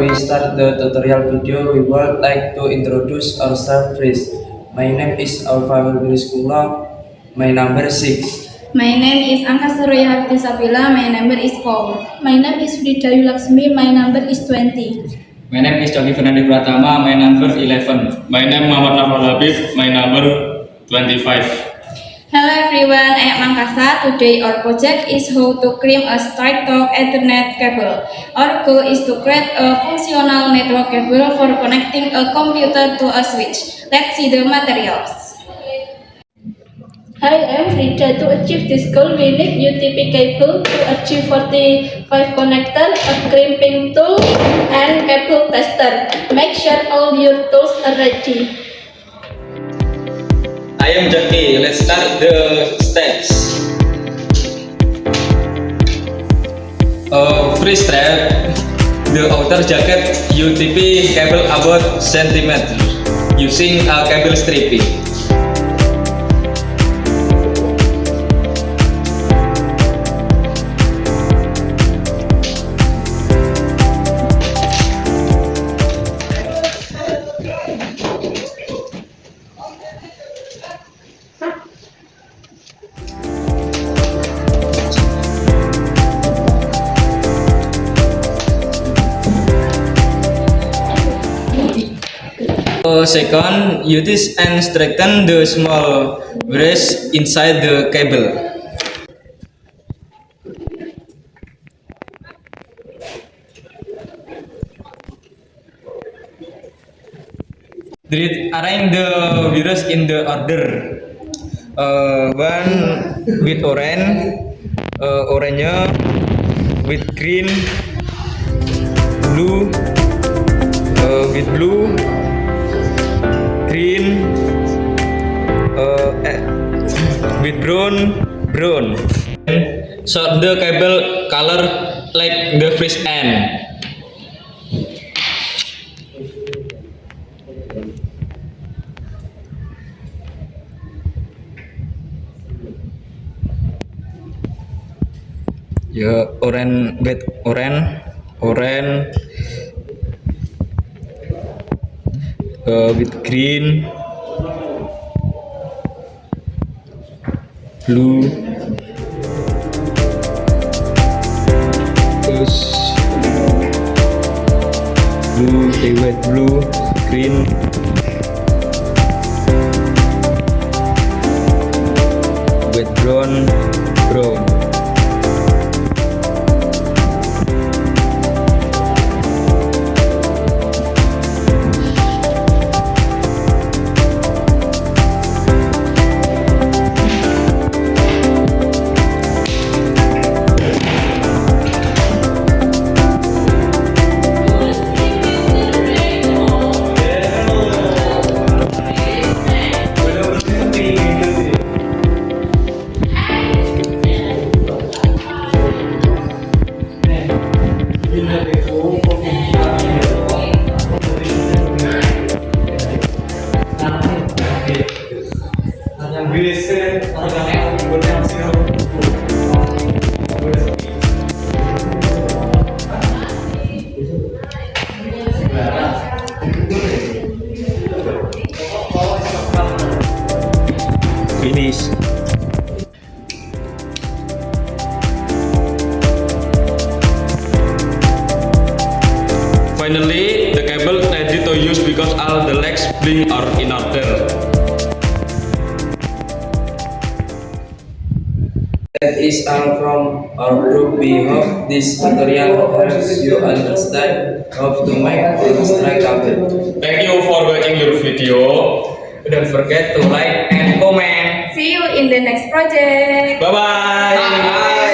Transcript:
we start the tutorial video, we would like to introduce ourselves first. My name is Alfa Wiliskulo. My number 6. My name is Angka Surya Sabila. My number is 4. My name is Frida Yulaksmi. My number is 20. My name is Coki Fernandi Pratama. My number 11. My name Muhammad Nafal Habib. My number 25. Hello everyone, I am Angkasa. Today our project is how to create a straight talk Ethernet cable. Our goal is to create a functional network cable for connecting a computer to a switch. Let's see the materials. Hi, I am Frida. To achieve this goal, we need UTP cable to achieve 45 connector, a crimping tool, and cable tester. Make sure all your tools are ready. I am Jackie. Let's start the steps. First step, the outer jacket UTP cable about centimeter using a cable stripping. Second, use and straighten the small brace inside the cable. Arrange the wires in the order. One with orange, with green, blue, with blue, green, with brown. Sort the cable color like the first end. Orange with orange, with green, blue, with blue, green, with brown. Finish. Finally, the cable ready to use because all the legs blink are in order. That is all from our group. We hope this tutorial helps you understand how to make the straight cable. Thank you for watching your video. Don't forget to like and comment. See you in the next project. Bye-bye. Bye.